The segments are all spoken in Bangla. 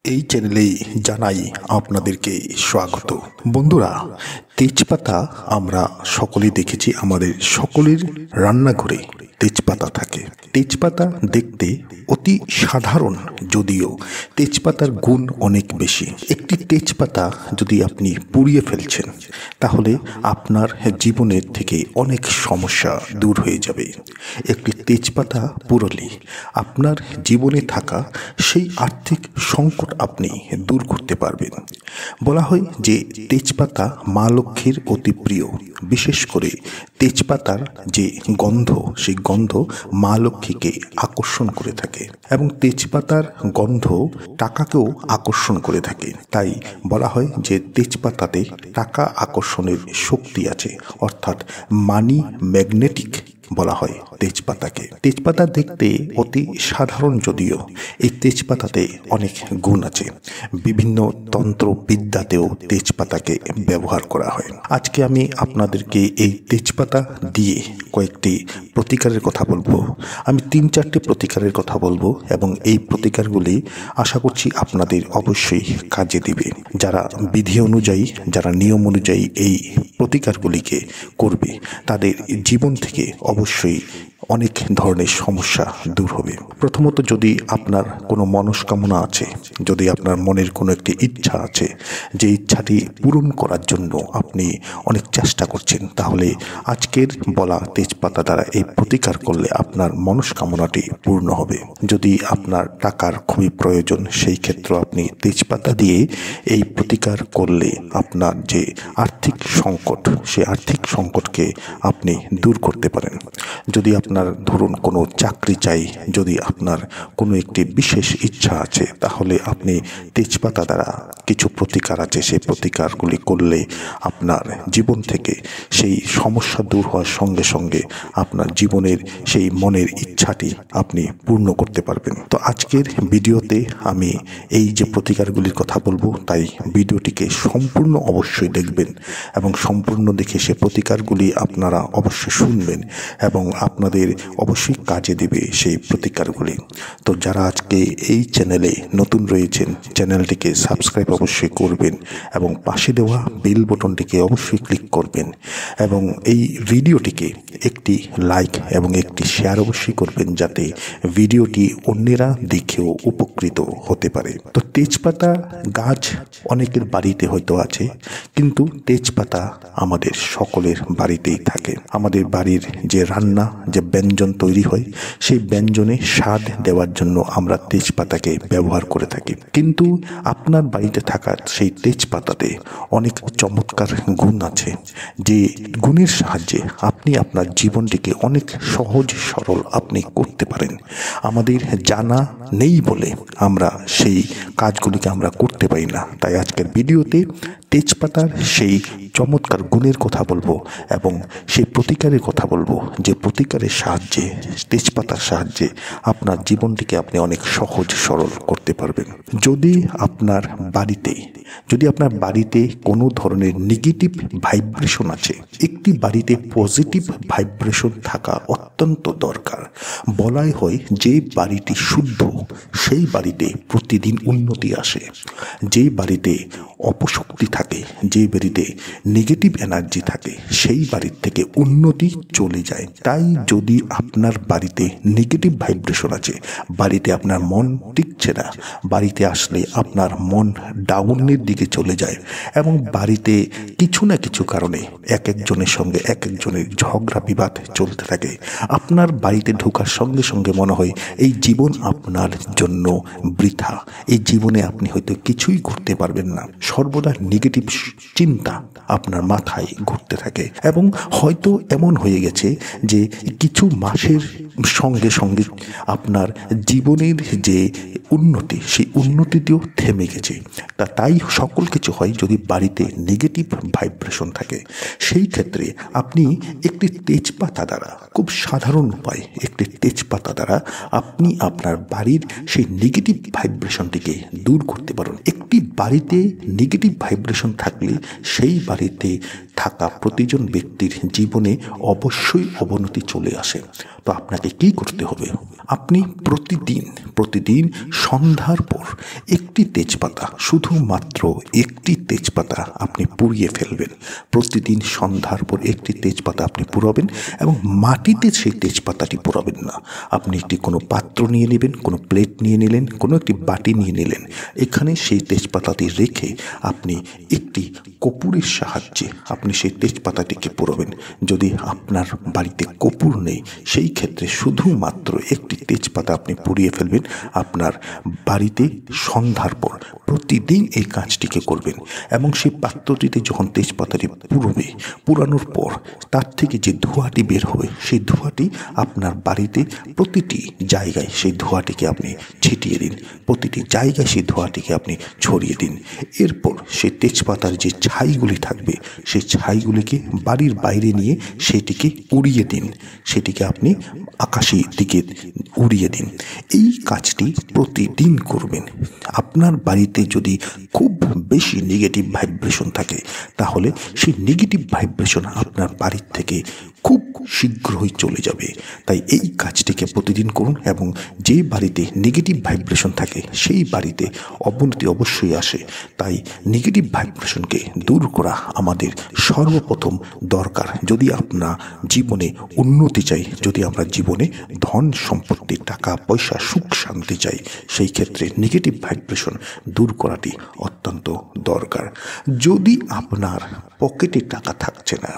এই চ্যানেলেই জানাই আপনাদেরকে স্বাগত। বন্ধুরা, তেজপাতা আমরা সকলেই দেখেছি, আমাদের সকলের রান্নাঘরে তেজপাতা থাকে। তেজপাতা দেখতে অতি সাধারণ, যদিও তেজপাতার গুণ অনেক বেশি। একটি তেজপাতা যদি আপনি পুড়িয়ে ফেলছেন, তাহলে আপনার জীবনের থেকে অনেক সমস্যা দূর হয়ে যাবে। একটি তেজপাতা পুরোলে আপনার জীবনে থাকা সেই আর্থিক সংকট আপনি দূর করতে পারবেন। বলা হয় যে তেজপাতা মা লক্ষ্মীর অতি প্রিয়। বিশেষ করে তেজপাতার যে গন্ধ, সেই গন্ধ মা লক্ষ্মীকে আকর্ষণ করে থাকে এবং তেজপাতার গন্ধ টাকাকেও আকর্ষণ করে থাকে। তাই বলা হয় যে তেজপাতাতে টাকা আকর্ষণের শক্তি আছে, অর্থাৎ মানি ম্যাগনেটিক বলা হয় তেজপাতাকে। তেজপাতা দেখতে অতি সাধারণ, যদিও এই তেজপাতাতে অনেক গুণ আছে। বিভিন্ন তন্ত্রবিদ্যাতেও তেজপাতাকে ব্যবহার করা হয়। আজকে আমি আপনাদেরকে এই তেজপাতা দিয়ে কয়েকটি প্রতিকারের কথা বলবো। আমি 3-4টি প্রতিকারের কথা বলবো এবং এই প্রতিকারগুলি আশা করছি আপনাদের অবশ্যই কাজে দিবে। যারা বিধি অনুযায়ী, যারা নিয়ম অনুযায়ী এই প্রতিকারগুলিকে করবে, তাদের জীবন থেকে অবশ্যই অনেক ধরনের সমস্যা দূর হবে। প্রথমত, যদি আপনার কোনো মনস্কামনা আছে, যদি আপনার মনের কোনো একটি ইচ্ছা আছে, যে ইচ্ছাটি পূরণ করার জন্য আপনি অনেক চেষ্টা করছেন, তাহলে আজকের বলা তেজপাতা দ্বারা এই প্রতিকার করলে আপনার মনস্কামনাটি পূর্ণ হবে। যদি আপনার টাকার খুবই প্রয়োজন, সেই ক্ষেত্রে আপনি তেজপাতা দিয়ে এই প্রতিকার করলে আপনার যে আর্থিক সংকট, সেই আর্থিক সংকটকে আপনি দূর করতে পারেন। যদি আপনার ধরুন কোনো চাকরি চাই, যদি আপনার কোনো একটি বিশেষ ইচ্ছা আছে, তাহলে আপনি তেজপাতা দ্বারা কিছু প্রতিকার আছে, সেই প্রতিকারগুলি করলে আপনার জীবন থেকে সেই সমস্যা দূর হওয়ার সঙ্গে সঙ্গে আপনার জীবনের সেই মনের ইচ্ছাটি আপনি পূর্ণ করতে পারবেন। তো আজকের ভিডিওতে আমি এই যে প্রতিকারগুলির কথা বলবো, তাই ভিডিওটিকে সম্পূর্ণ অবশ্যই দেখবেন এবং সম্পূর্ণ দেখে সে প্রতিকারগুলি আপনারা অবশ্যই শুনবেন এবং আপনাদের অবশ্যই কাজে দেবে সেই প্রতিকারগুলি। তো যারা আজকে এই চ্যানেলে নতুন রয়েছেন, চ্যানেলটিকে সাবস্ক্রাইব অবশ্যই করবেন এবং পাশে দেওয়া বেল বটনটিকে অবশ্যই ক্লিক করবেন এবং এই ভিডিওটিকে একটি লাইক এবং একটি শেয়ার অবশ্যই করবেন, যাতে ভিডিওটি অন্যেরা দেখেও উপকৃত হতে পারে। তো তেজপাতা গাছ অনেকের বাড়িতে হয়তো আছে, কিন্তু তেজপাতা আমাদের সকলের বাড়িতেই থাকে। আমাদের বাড়ির যে রান্না, যে ব্যঞ্জন তৈরি হয়, সেই ব্যঞ্জনে স্বাদ দেওয়ার জন্য আমরা তেজপাতাকে ব্যবহার করে থাকি। কিন্তু আপনার বাড়িতে থাকা সেই তেজপাতাতে অনেক চমৎকার গুণ আছে, যে গুণের সাহায্যে আপনি আপনার জীবনটিকে অনেক সহজ সরল আপনি করতে পারেন। আমাদের জানা নেই বলে আমরা সেই কাজগুলিকে আমরা করতে পারি না। তাই আজকের ভিডিওতে তেজপাতার সেই চমৎকার গুণের কথা বলবো এবং সেই প্রতিকারের কথা বলবো, যে প্রতিকারের সাহায্যে, তেজপাতার সাহায্যে আপনার জীবনটিকে আপনি অনেক সহজ সরল করতে পারবেন। যদি আপনার বাড়িতে কোনো ধরনের নেগেটিভ ভাইব্রেশন আছে, একটি বাড়িতে পজিটিভ ভাইব্রেশন থাকা অত্যন্ত দরকার। বলাই হয় যে বাড়িটি শুদ্ধ, সেই বাড়িতে প্রতিদিন উন্নতি আসে। যে বাড়িতে অপশক্তি থাকে, যে বাড়িতে নেগেটিভ এনার্জি থাকে, সেই বাড়ির থেকে উন্নতি চলে যায়। তাই যদি আপনার বাড়িতে নেগেটিভ ভাইব্রেশন আছে, বাড়িতে আপনার মন টিকছে না, বাড়িতে আসলে আপনার মন ডাউনের দিকে চলে যায় এবং বাড়িতে কিছু না কিছু কারণে এক একজনের সঙ্গে এক একজনের ঝগড়া বিবাদ চলতে থাকে, আপনার বাড়িতে ঢোকার সঙ্গে সঙ্গে মনে হয় এই জীবন আপনার জন্য বৃথা, এই জীবনে আপনি হয়তো কিছুই করতে পারবেন না। সর্বদা নেগেটিভ চিন্তা আপনার মাথায় ঘুরতে থাকে এবং হয়তো এমন হয়ে গেছে যে কিছু মাসের সঙ্গে সঙ্গে আপনার জীবনের যে উন্নতি, সেই উন্নতিটিও থেমে গেছে। তাই সকল কিছু হয় যদি বাড়িতে নেগেটিভ ভাইব্রেশন থাকে। সেই ক্ষেত্রে আপনি একটি তেজপাতা দ্বারা, খুব সাধারণ উপায়, একটি তেজপাতা দ্বারা আপনি আপনার বাড়ির সেই নেগেটিভ ভাইব্রেশনটিকে দূর করতে পারেন। একটি বাড়িতে নেগেটিভ ভাইব্রেশন থাকলে সেই বাড়িতে থাকা প্রতিজন ব্যক্তির জীবনে অবশ্যই অবনতি চলে আসে। তো আপনাকে কি করতে হবে? আপনি প্রতিদিন সন্ধ্যার পর একটি তেজপাতা, শুধুমাত্র একটি তেজপাতা আপনি পুড়িয়ে ফেলবেন। প্রতিদিন সন্ধ্যার পর একটি তেজপাতা আপনি পুড়াবেন এবং মাটিতে সেই তেজপাতাটি পোড়াবেন না। আপনি একটি কোনো পাত্র নিয়ে নেবেন, কোনো প্লেট নিয়ে নিলেন, কোনো একটি বাটি নিয়ে নিলেন। এখানে সেই তেজপাতাটি রেখে আপনি একটি কর্পূরের সাহায্যে আপনি সেই তেজপাতাটিকে পোড়াবেন। যদি আপনার বাড়িতে কর্পূর নেই, সেই ক্ষেত্রে শুধুমাত্র একটি তেজপাতা আপনি পুড়িয়ে ফেলবেন আপনার বাড়িতে সন্ধ্যার পর। প্রতিদিন এই কাজটিকে করবেন এবং সেই পাত্রটিতে যখন তেজপাতাটি পুরানোর পর তার থেকে যে ধোঁয়াটি বের হবে, সেই ধোঁয়াটি আপনার বাড়িতে প্রতিটি জায়গায় সেই ধোঁয়াটিকে আপনি ছিটিয়ে দিন, প্রতিটি জায়গায় সেই ধোঁয়াটিকে আপনি ছড়িয়ে দিন। এরপর সেই তেজপাতার যে ছাইগুলি থাকবে, সেই ছাইগুলিকে বাড়ির বাইরে নিয়ে সেটিকে উড়িয়ে দিন, সেটিকে আপনি আকাশের দিকে উড়িয়ে দিন। এই কাজটি প্রতিদিন করবেন। আপনার বাড়িতে যদি খুব বেশি নেগেটিভ ভাইব্রেশন থাকে, তাহলে সেই নেগেটিভ ভাইব্রেশন আপনার বাড়ির থেকে খুব শীঘ্রই চলে যাবে। তাই এই কাজটিকে প্রতিদিন করুন এবং যে বাড়িতে নেগেটিভ ভাইব্রেশন থাকে সেই বাড়িতে অবনতি অবশ্যই আসে। তাই নেগেটিভ ভাইব্রেশনকে দূর করা আমাদের সর্বপ্রথম দরকার। যদি আপনার জীবনে উন্নতি চাই, যদি আমরা জীবনে ধন সম্পত্তি, টাকা পয়সা, সুখ শান্তি চাই, সেই ক্ষেত্রে নেগেটিভ ভাইব্রেশন দূর করাটি অত্যন্ত দরকার। যদি আপনার পকেটে টাকা থাকছে না,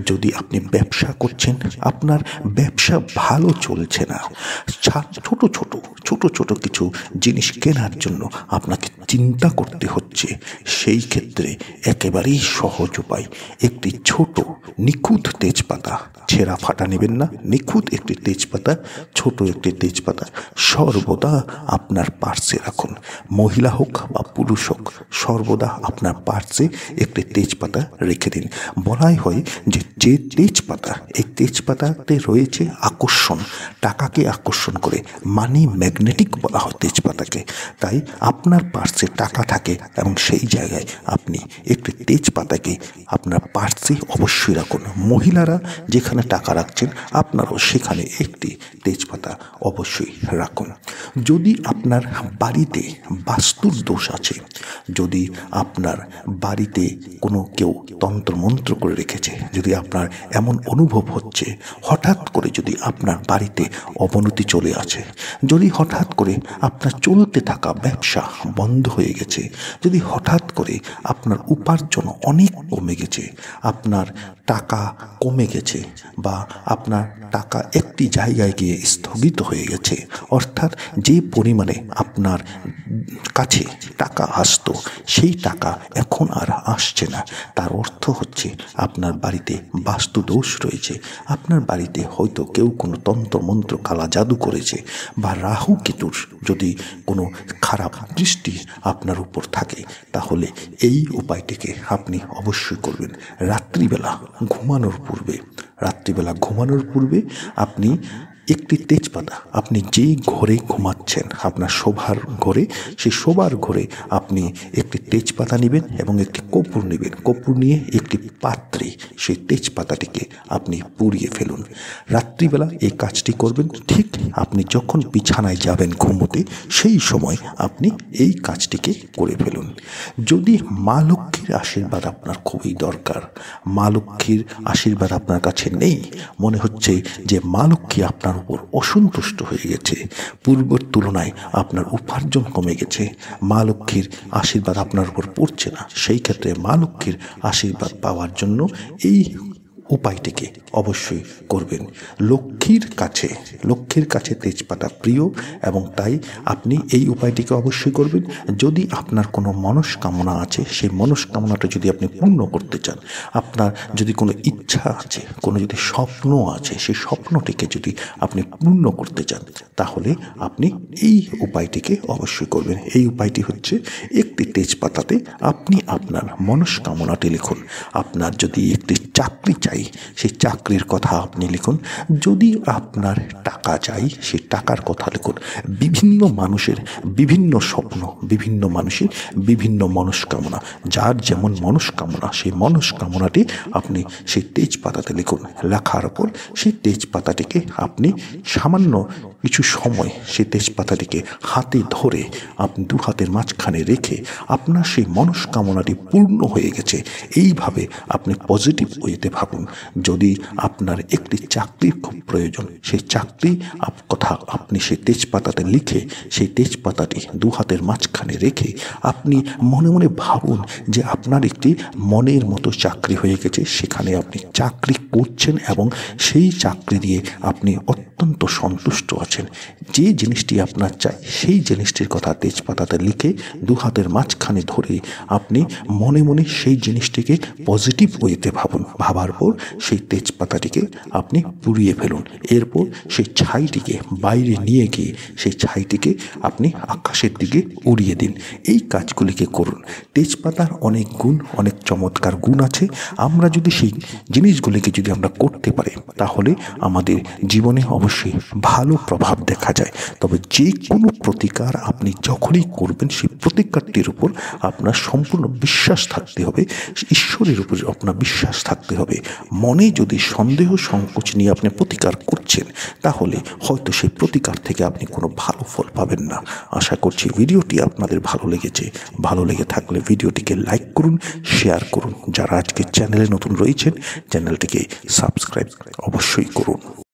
যদি আপনি ব্যবসা করছেন, আপনার ব্যবসা ভালো চলছে না, ছোট ছোট কিছু জিনিস কেনার জন্য আপনাকে চিন্তা করতে হচ্ছে, সেই ক্ষেত্রে একেবারেই সহজ উপায়, একটি ছোট নিখুঁত তেজপাতা, ছেঁড়া ফাটা নেবেন না, নিখুঁত একটি তেজপাতা, ছোট একটি তেজপাতা সর্বদা আপনার পার্সে রাখুন। মহিলা হোক বা পুরুষ হোক, সর্বদা আপনার পার্সে একটি তেজপাতা রেখে দিন। বলাই হয় যে তেজপাতা, এই তেজপাতাতে রয়েছে আকর্ষণ, টাকাকে আকর্ষণ করে, মানি ম্যাগনেটিক বলা হয় তেজপাতাকে। তাই আপনার পার্সে টাকা থাকে এবং সেই জায়গায় আপনি একটি তেজপাতাকে আপনার পার্সে অবশ্যই রাখুন। মহিলারা যেখানে টাকা রাখছেন, আপনারাও সেখানে একটি তেজপাতা অবশ্যই রাখুন। যদি আপনার বাড়িতে বাস্তুর দোষ আছে, যদি আপনার বাড়িতে কোনো কেউ তন্ত্রমন্ত্র করে রেখেছে, যদি আপনার এমন অনুভব হচ্ছে হঠাৎ করে যদি আপনার বাড়িতে অবনতি চলে আসে, যদি হঠাৎ করে আপনার চলতে থাকা ব্যবসা বন্ধ হয়ে গেছে, যদি হঠাৎ করে আপনার উপার্জন অনেক কমে গেছে, আপনার টাকা কমে গেছে বা আপনার টাকা একটি জায়গায় গিয়ে স্থগিত হয়ে গেছে, অর্থাৎ যে পরিমাণে আপনার কাছে টাকা আসতো সেই টাকা এখন আর আসছে না, তার অর্থ হচ্ছে আপনার বাড়িতে বাস্তু দোষ রয়েছে। আপনার বাড়িতে হয়তো কেউ কোনো তন্ত্রমন্ত্র, কালা জাদু করেছে, বা রাহু কেতুর যদি কোনো খারাপ দৃষ্টি আপনার উপর থাকে, তাহলে এই উপায়টিকে আপনি অবশ্যই করবেন। রাত্রিবেলা ঘুমানোর পূর্বে আপনি একটি তেজপাতা, আপনি যেই ঘরে ঘুমাচ্ছেন, আপনার শোবার ঘরে, সেই শোবার ঘরে আপনি একটি তেজপাতা নেবেন এবং একটি কর্পূর নেবেন। কর্পূর নিয়ে একটি পাত্রে সেই তেজপাতাটিকে আপনি পুড়িয়ে ফেলুন। রাত্রিবেলা এই কাজটি করবেন। ঠিক আপনি যখন বিছানায় যাবেন ঘুমোতে, সেই সময় আপনি এই কাজটিকে করে ফেলুন। যদি মা লক্ষ্মীর আশীর্বাদ আপনার খুবই দরকার, মা লক্ষ্মীর আশীর্বাদ আপনার কাছে নেই, মনে হচ্ছে যে মা লক্ষ্মী আপনার উপর অসন্তুষ্ট হয়ে গেছে, পূর্বের তুলনায় আপনার উপার্জন কমে গেছে, মা লক্ষ্মীর আশীর্বাদ আপনার উপর পড়ছে না, সেই ক্ষেত্রে মা লক্ষ্মীর আশীর্বাদ পাওয়ার জন্য এই উপায়টিকে অবশ্যই করবেন। লক্ষ্মীর কাছে তেজপাতা প্রিয় এবং তাই আপনি এই উপায়টিকে অবশ্যই করবেন। যদি আপনার কোনো মনস্কামনা আছে, সেই মনস্কামনাটা যদি আপনি পূর্ণ করতে চান, আপনার যদি কোনো ইচ্ছা আছে, কোনো যদি স্বপ্ন আছে, সেই স্বপ্নটিকে যদি আপনি পূর্ণ করতে চান, তাহলে আপনি এই উপায়টিকে অবশ্যই করবেন। এই উপায়টি হচ্ছে, একটি তেজপাতাতে আপনি আপনার মনস্কামনাটি লিখুন। আপনার যদি একটি চাকরি চাই চাই সেই চাকরির কথা আপনি লিখুন। যদি আপনার টাকা চাই সেই টাকার কথা লিখুন। বিভিন্ন মানুষের বিভিন্ন স্বপ্ন, বিভিন্ন মানুষের বিভিন্ন মনস্কামনা, যার যেমন মনস্কামনা সেই মনস্কামনাটি আপনি সেই তেজপাতাতে লিখুন। লেখার পর সেই তেজপাতাটিকে আপনি সামান্য কিছু সময় সেই তেজপাতাটিকে হাতে ধরে আপনি দু হাতের মাঝখানে রেখে আপনার সেই মনস্কামনাটি পূর্ণ হয়ে গেছে এইভাবে আপনি পজিটিভ ওয়েতে ভাবুন। যদি আপনার একটি চাকরির খুব প্রয়োজন, সেই চাকরি কথা আপনি সেই তেজপাতাতে লিখে সেই তেজপাতাটি দু হাতের মাঝখানে রেখে আপনি মনে মনে ভাবুন যে আপনার একটি মনের মতো চাকরি হয়ে গেছে, সেখানে আপনি চাকরি করছেন এবং সেই চাকরি দিয়ে আপনি অত্যন্ত সন্তুষ্ট আছেন। যে জিনিসটি আপনার চাই সেই জিনিসটির কথা তেজপাতাতে লিখে দু হাতের মাঝখানে ধরে আপনি মনে মনে সেই জিনিসটিকে পজিটিভ ওয়েতে ভাবুন। ভাবার পর সেই তেজপাতাটিকে আপনি পুড়িয়ে ফেলুন। এরপর সেই ছাইটিকে বাইরে নিয়ে গিয়ে সেই ছাইটিকে আপনি আকাশের দিকে উড়িয়ে দিন। এই কাজগুলিকে করুন। তেজপাতার অনেক গুণ, অনেক চমৎকার গুণ আছে। আমরা যদি সেই জিনিসগুলিকে যদি আমরা করতে পারি তাহলে আমাদের জীবনে অবশ্যই ভালো প্রভাব দেখা যায়। তবে যে কোনো প্রতিকার আপনি যখনই করবেন সেই প্রতিকারটির উপর আপনার সম্পূর্ণ বিশ্বাস থাকতে হবে, ঈশ্বরের উপর আপনার বিশ্বাস থাকতে হবে। মনে যদি সন্দেহ সংকোচ নিয়ে আপনি প্রতিকার করছেন তাহলে হয়তো সেই প্রতিকার থেকে আপনি কোনো ভালো ফল পাবেন না। আশা করছি ভিডিওটি আপনাদের ভালো লেগেছে। ভালো লেগে থাকলে ভিডিওটিকে লাইক করুন, শেয়ার করুন। যারা আজকে চ্যানেলে নতুন রয়েছেন চ্যানেলটিকে সাবস্ক্রাইব অবশ্যই করুন।